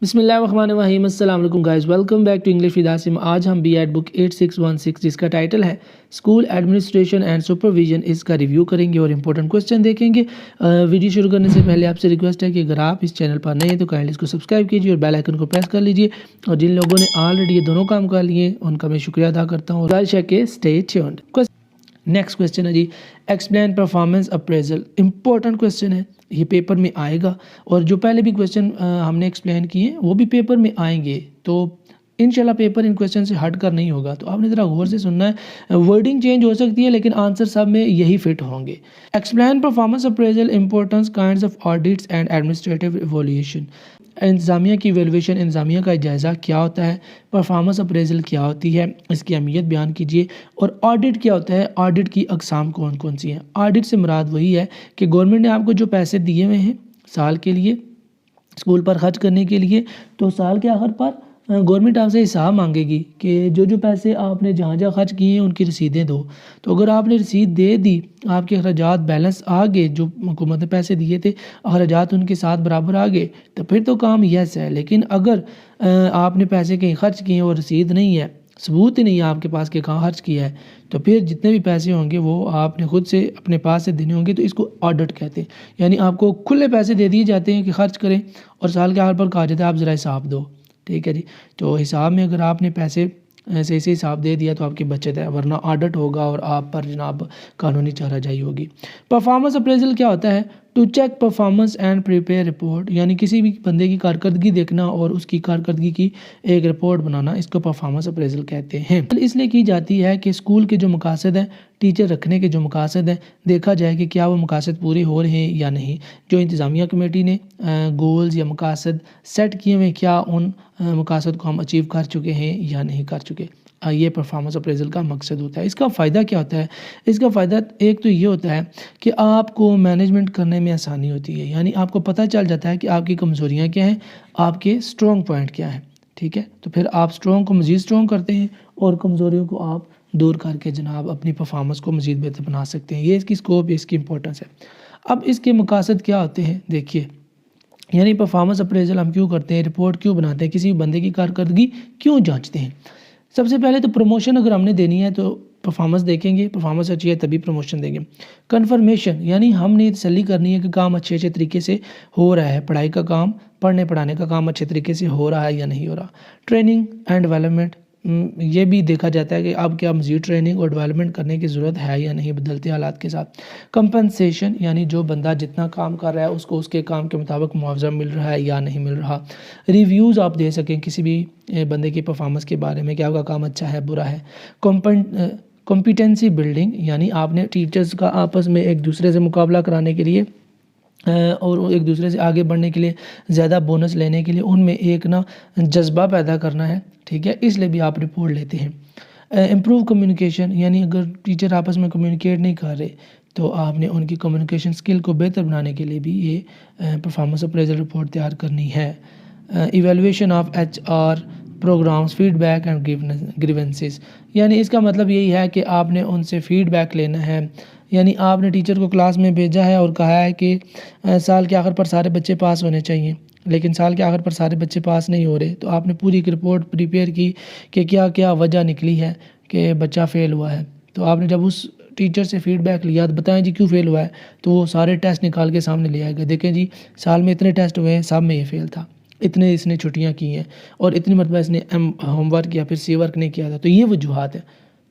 बिस्मिल्लाहिर्रहमानिर्रहीम, अस्सलाम वालेकुम guys, welcome back to English with Asim. आज हम बीएड बुक 8616 जिसका टाइटल है स्कूल एडमिनिस्ट्रेशन एंड सुपरविजन, इसका रिव्यू करेंगे और इंपॉर्टेंट क्वेश्चन देखेंगे। वीडियो शुरू करने से पहले आपसे रिक्वेस्ट है कि अगर आप इस चैनल पर नए हैं तो काइंडली इसको सब्सक्राइब कीजिए और बेल आइकन को प्रेस कर लीजिए। और जिन लोगों ने ऑलरेडी ये दोनों काम कर लिए उनका मैं शुक्रिया अदा करता हूँ। Stay tuned. नेक्स्ट क्वेश्चन है जी, explain performance appraisal. Important question है, ये पेपर में आएगा और जो पहले भी क्वेश्चन हमने एक्सप्लेन किए वो भी पेपर में आएंगे, तो इंशाल्लाह पेपर इन क्वेश्चन से हट कर नहीं होगा। तो आपने ज़रा गौर से सुनना है, वर्डिंग चेंज हो सकती है लेकिन आंसर सब में यही फिट होंगे। Explain performance appraisal, importance, kinds of audits and administrative evolution. इंतज़ामिया की वैल्यूएशन, इंतज़ामिया का जायज़ा क्या होता है, परफॉर्मेंस अप्रेजल क्या होती है, इसकी अहमियत बयान कीजिए। और ऑडिट क्या होता है, ऑडिट की अक़साम कौन कौन सी हैं। ऑडिट से मुराद वही है कि गवर्नमेंट ने आपको जो पैसे दिए हुए हैं साल के लिए स्कूल पर खर्च करने के लिए, तो साल के आखिर पर गवर्नमेंट आपसे हिसाब मांगेगी कि जो पैसे आपने जहाँ जहाँ खर्च किए हैं उनकी रसीदें दो। तो अगर आपने रसीद दे दी, आपके अखराजात बैलेंस आ गए, जो हुकूमत ने पैसे दिए थे अखराजात उनके साथ बराबर आ गए, तो फिर तो काम यस है। लेकिन अगर आपने पैसे कहीं खर्च किए और रसीद नहीं है, सबूत ही नहीं है आपके पास कि कहाँ खर्च किया है, तो फिर जितने भी पैसे होंगे वो आपने खुद से अपने पास से देने होंगे। तो इसको ऑडिट कहते हैं, यानी आपको खुले पैसे दे दिए जाते हैं कि खर्च करें और साल के आखिर पर कहा जाता है आप ज़रा हिसाब दो। ठीक है जी, तो हिसाब में अगर आपने पैसे ऐसे ऐसे हिसाब दे दिया तो आपकी बचत है, वरना ऑडिट होगा और आप पर जनाब कानूनी चाराजाई होगी। परफॉर्मेंस अप्रेजल क्या होता है, to check performance and prepare report, यानी किसी भी बंदे की कारकर्दगी देखना और उसकी कारकर्दगी की एक रिपोर्ट बनाना, इसको परफॉर्मेंस अप्रेजल कहते हैं। इसलिए की जाती है कि स्कूल के जो मकासद हैं, टीचर रखने के जो मकासद हैं, देखा जाए कि क्या वो मकासद पूरे हो रहे हैं या नहीं। जो इंतज़ामिया कमेटी ने गोल्स या मकासद सेट किए हुए, क्या उन मकासद को हम अचीव कर चुके हैं या नहीं कर चुके। ये परफॉर्मेंस अप्रेजल का मकसद होता है। इसका फ़ायदा क्या होता है, इसका फ़ायदा एक तो ये होता है कि आपको मैनेजमेंट करने में आसानी होती है, यानी आपको पता चल जाता है कि आपकी कमज़ोरियाँ क्या हैं, आपके स्ट्रॉन्ग पॉइंट क्या हैं। ठीक है, तो फिर आप स्ट्रॉन्ग को मज़ीद स्ट्रॉन्ग करते हैं और कमज़ोरियों को आप दूर करके जनाब अपनी परफॉर्मेंस को मज़ीद बेहतर बना सकते हैं। ये इसकी स्कोप, इसकी इंपॉर्टेंस है। अब इसके मकासद क्या होते हैं देखिए, यानी परफॉर्मेंस अप्रेजल हम क्यों करते हैं, रिपोर्ट क्यों बनाते हैं, किसी बंदे की कारकर्दगी क्यों जांचते हैं। सबसे पहले तो प्रमोशन अगर हमने देनी है तो परफॉर्मेंस देखेंगे, परफॉर्मेंस अच्छी है तभी प्रमोशन देंगे। कन्फर्मेशन, यानी हमने तसल्ली करनी है कि काम अच्छे तरीके से हो रहा है, पढ़ाई का काम, पढ़ने पढ़ाने का काम अच्छे तरीके से हो रहा है या नहीं हो रहा। ट्रेनिंग एंड डेवलपमेंट, ये भी देखा जाता है कि अब क्या मज़ीद ट्रेनिंग और डेवलपमेंट करने की ज़रूरत है या नहीं बदलते हालात के साथ। कंपनसेशन, यानी जो बंदा जितना काम कर रहा है उसको उसके काम के मुताबिक मुआवजा मिल रहा है या नहीं मिल रहा। रिव्यूज़ आप दे सकें किसी भी बंदे की परफॉर्मेंस के बारे में कि आपका काम अच्छा है बुरा है। कॉम्पिटेंसी बिल्डिंग, यानी आपने टीचर्स का आपस में एक दूसरे से मुकाबला कराने के लिए और एक दूसरे से आगे बढ़ने के लिए, ज़्यादा बोनस लेने के लिए उनमें एक ना जज्बा पैदा करना है। ठीक है, इसलिए भी आप रिपोर्ट लेते हैं। इम्प्रूव कम्युनिकेशन, यानी अगर टीचर आपस में कम्युनिकेट नहीं कर रहे तो आपने उनकी कम्युनिकेशन स्किल को बेहतर बनाने के लिए भी ये परफॉर्मेंस अप्रेजल रिपोर्ट तैयार करनी है। Evaluation of HR programmes, feedback and grievances, यानी इसका मतलब यही है कि आपने उनसे फीडबैक लेना है। यानी आपने टीचर को क्लास में भेजा है और कहा है कि साल के आखिर पर सारे बच्चे पास होने चाहिए, लेकिन साल के आखिर पर सारे बच्चे पास नहीं हो रहे, तो आपने पूरी एक रिपोर्ट प्रिपेयर की कि क्या क्या वजह निकली है कि बच्चा फ़ेल हुआ है। तो आपने जब उस टीचर से फीडबैक लिया तो बताएं जी क्यों फ़ेल हुआ है, तो वो सारे टेस्ट निकाल के सामने ले आएगा, देखें जी साल में इतने टेस्ट हुए हैं, सब में ये फ़ेल था, इतने इसने छुट्टियाँ की हैं और इतनी मरतबा इसने होमवर्क या फिर सी वर्क नहीं किया था, तो ये वजूहात है।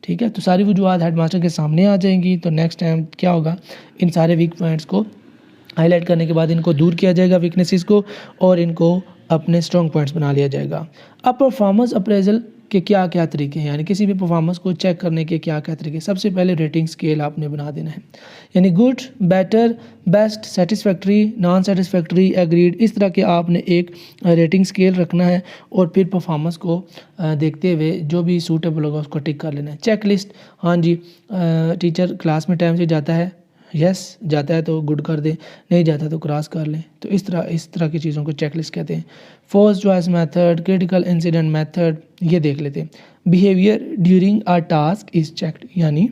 ठीक है, तो सारी वजूहात हेडमास्टर के सामने आ जाएंगी, तो नेक्स्ट टाइम क्या होगा, इन सारे वीक पॉइंट्स को हाईलाइट करने के बाद इनको दूर किया जाएगा वीकनेसेस को, और इनको अपने स्ट्रॉन्ग पॉइंट्स बना लिया जाएगा। अब परफॉर्मेंस अप्रेजल के क्या क्या तरीके हैं, यानी किसी भी परफॉर्मेंस को चेक करने के क्या क्या तरीके। सबसे पहले रेटिंग स्केल आपने बना देना है, यानी good, better, best, satisfactory, non satisfactory, agreed, इस तरह के आपने एक रेटिंग स्केल रखना है और फिर परफॉर्मेंस को देखते हुए जो भी सूटेबल होगा उसको टिक कर लेना है। चेक लिस्ट, हाँ जी टीचर क्लास में टाइम से जाता है, यस जाता है तो गुड कर दें, नहीं जाता तो क्रॉस कर लें, तो इस तरह की चीज़ों को चेकलिस्ट कहते हैं। First choice method, critical incident method, ये देख लेते हैं। Behaviour during a task is checked, यानी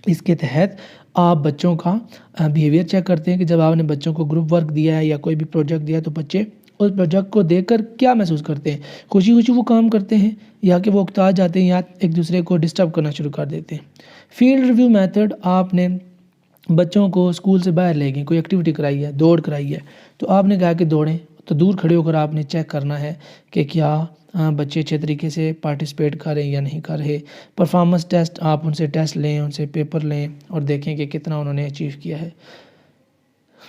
इसके तहत आप बच्चों का बिहेवियर चेक करते हैं कि जब आपने बच्चों को ग्रुप वर्क दिया है या कोई भी प्रोजेक्ट दिया है तो बच्चे उस प्रोजेक्ट को देखकर क्या महसूस करते हैं? खुशी खुशी वो काम करते हैं या कि वो उकता जाते हैं या एक दूसरे को डिस्टर्ब करना शुरू कर देते हैं? फील्ड रिव्यू मेथड, आपने बच्चों को स्कूल से बाहर ले गए, कोई एक्टिविटी कराई है, दौड़ कराई है, तो आपने कहा कि दौड़ें, तो दूर खड़े होकर आपने चेक करना है कि क्या बच्चे अच्छे तरीके से पार्टिसिपेट कर रहे हैं या नहीं कर रहे। परफॉर्मेंस टेस्ट, आप उनसे टेस्ट लें, उनसे पेपर लें और देखें कि कितना उन्होंने अचीव किया है।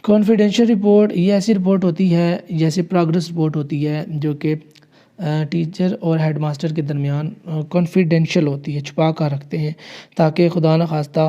कॉन्फिडेंशियल रिपोर्ट, ये ऐसी रिपोर्ट होती है जैसे प्रोग्रेस रिपोर्ट होती है जो कि टीचर और हेडमास्टर के दरमियान कॉन्फिडेंशियल होती है, छुपा कर रखते हैं ताकि खुदा न खास्ता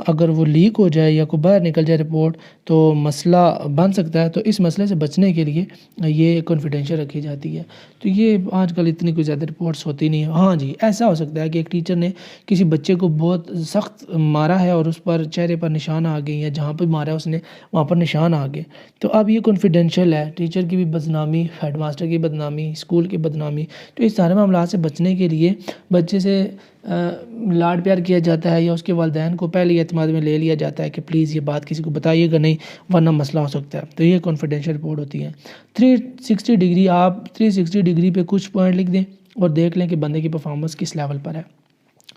अगर वो लीक हो जाए या कोई बाहर निकल जाए रिपोर्ट तो मसला बन सकता है। तो इस मसले से बचने के लिए ये कॉन्फिडेंशियल रखी जाती है। तो ये आजकल इतनी कोई ज़्यादा रिपोर्ट्स होती नहीं है। हाँ जी, ऐसा हो सकता है कि एक टीचर ने किसी बच्चे को बहुत सख्त मारा है और उस पर चेहरे पर निशान आ गए या जहाँ पर मारा है उसने वहाँ पर निशान आ गए, तो अब ये कॉन्फिडेंशियल है। टीचर की भी बदनामी, हेडमास्टर की बदनामी, स्कूल की बदनामी, तो इस सारे मामला से बचने के लिए बच्चे से लाड प्यार किया जाता है या उसके वालिदैन को पहले एतमाद में ले लिया जाता है कि प्लीज़ ये बात किसी को बताइएगा नहीं वरना मसला हो सकता है। तो ये कॉन्फिडेंशियल रिपोर्ट होती है। 360 डिग्री, आप 360 डिग्री पे कुछ पॉइंट लिख दें और देख लें कि बंदे की परफॉर्मेंस किस लेवल पर है।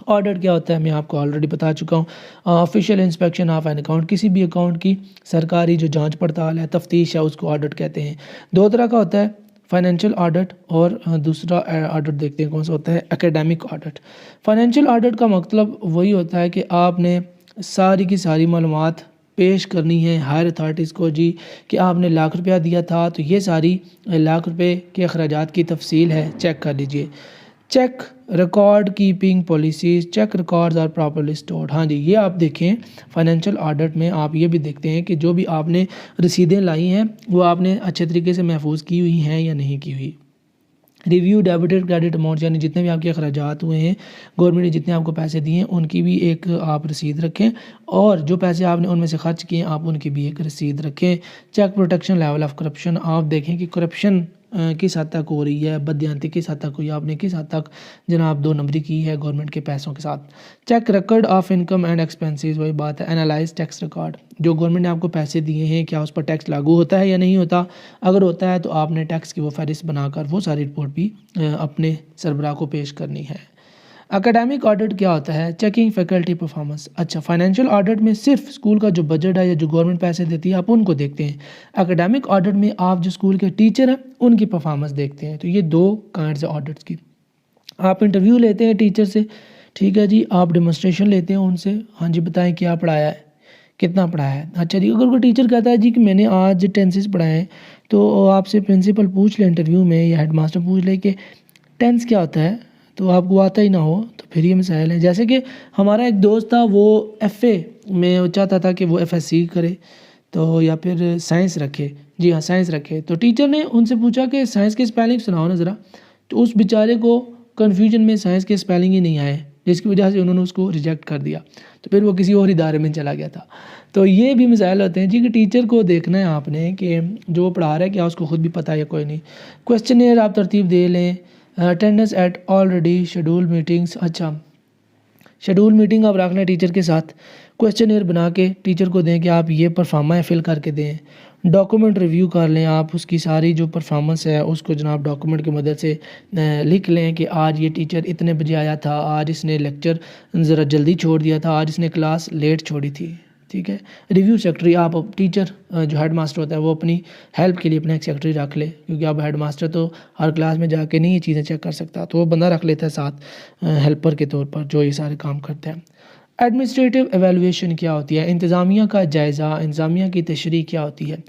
ऑडिट क्या होता है मैं आपको ऑलरेडी बता चुका हूँ। Official inspection of an account, किसी भी अकाउंट की सरकारी जो जांच पड़ताल है, तफ्तीश है, उसको ऑडिट कहते हैं। दो तरह का होता है, फाइनेंशियल ऑडिट और दूसरा ऑडिट देखते हैं कौन सा होता है, एकेडमिक ऑडिट। फाइनेंशियल ऑडिट का मतलब वही होता है कि आपने सारी की सारी मालूमात पेश करनी है हायर अथॉरिटीज़ को जी कि आपने लाख रुपया दिया था तो ये सारी लाख रुपए के अखराजात की तफसील है, चेक कर लीजिए। Check record keeping policies, check records are properly stored. हाँ जी, ये आप देखें फाइनेंशियल ऑडिट में आप ये भी देखते हैं कि जो भी आपने रसीदें लाई हैं वो आपने अच्छे तरीके से महफूज की हुई हैं या नहीं की हुई। रिव्यू डेबिटेड क्रेडिट अमाउंट, यानी जितने भी आपके अखराजात हुए हैं, गवर्नमेंट ने जितने आपको पैसे दिए हैं उनकी भी एक आप रसीद रखें और जो पैसे आपने उनमें से खर्च किए आप उनकी भी एक रसीद रखें। Check protection level of corruption, आप देखें कि करप्शन किस हद तक हो रही है, बदयांती किस हद तक हुई, आपने किस हद तक जनाब दो नंबरी की है गवर्नमेंट के पैसों के साथ। Check record of income and expenses, वही बात है। एनालाइज टैक्स रिकॉर्ड, जो गवर्नमेंट ने आपको पैसे दिए हैं क्या उस पर टैक्स लागू होता है या नहीं होता, अगर होता है तो आपने टैक्स की वो फहरिस्त बनाकर वो सारी रिपोर्ट भी अपने सरबराह को पेश करनी है। एकेडमिक ऑडिट क्या होता है, चेकिंग फैकल्टी परफॉर्मेंस। अच्छा, फाइनेंशियल ऑडिट में सिर्फ स्कूल का जो बजट है या जो गवर्नमेंट पैसे देती है आप उनको देखते हैं। एकेडमिक ऑडिट में आप जो स्कूल के टीचर हैं उनकी परफॉर्मेंस देखते हैं। तो ये दो काइंड्स है ऑडिट्स की। आप इंटरव्यू लेते हैं टीचर से, ठीक है जी, आप डेमोन्स्ट्रेशन लेते हैं उनसे, हाँ जी बताएं क्या पढ़ाया है, कितना पढ़ाया है। अच्छा जी, अगर कोई टीचर कहता है जी कि मैंने आज टेंसेस पढ़ाए हैं तो आपसे प्रिंसिपल पूछ ले इंटरव्यू में या हेडमास्टर पूछ ले कि टेंस क्या होता है, तो आपको आता ही ना हो तो फिर ये मसाइल है। जैसे कि हमारा एक दोस्त था, वो एफए में चाहता था कि वो एफएससी करे तो या फिर साइंस रखे, जी हाँ साइंस रखे, तो टीचर ने उनसे पूछा कि साइंस के स्पेलिंग सुनाओ ना ज़रा, तो उस बेचारे को कन्फ्यूजन में साइंस के स्पेलिंग ही नहीं आए जिसकी वजह से उन्होंने उसको रिजेक्ट कर दिया, तो फिर वो किसी और इदारे में चला गया था। तो ये भी मसाइल होते हैं जी कि टीचर को देखना है आपने कि जो वो पढ़ा रहा है क्या उसको खुद भी पता है या कोई नहीं। क्वेश्चनियर आप तरतीब दे लें। Attendance eight already schedule meetings, अच्छा शेड्यूल मीटिंग आप रख लें टीचर के साथ, क्वेश्चनियर बना के टीचर को दें कि आप ये परफॉर्मा फिल करके दें। डॉक्यूमेंट रिव्यू कर लें आप, उसकी सारी जो परफॉर्मेंस है उसको जनाब डॉक्यूमेंट की मदद से लिख लें कि आज ये टीचर इतने बजे आया था, आज इसने लेक्चर ज़रा जल्दी छोड़ दिया था, आज इसने क्लास लेट छोड़ी थी, ठीक है। रिव्यू सेक्रेटरी, आप टीचर जो हेड मास्टर होता है वो अपनी हेल्प के लिए अपना एक सेक्रेटरी रख ले, क्योंकि अब हेड मास्टर तो हर क्लास में जाके नहीं ये चीज़ें चेक कर सकता, तो वो बंदा रख लेता है साथ हेल्पर के तौर पर जो ये सारे काम करते हैं। एडमिनिस्ट्रेटिव एवेलुएशन क्या होती है, इंतज़ामिया का जायज़ा, इंतज़ामिया की तशरीह क्या होती है।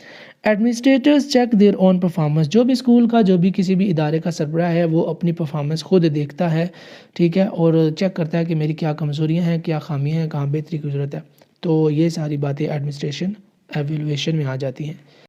Administrators check their own performance, जो भी स्कूल का जो भी किसी भी इदारे का सरबराह है वो अपनी परफॉर्मेंस खुद देखता है, ठीक है, और चेक करता है कि मेरी क्या कमज़ोरियाँ हैं, क्या खामियाँ हैं, कहाँ बेहतरी की ज़रूरत है। तो ये सारी बातें एडमिनिस्ट्रेशन एवेलुएशन में आ जाती हैं।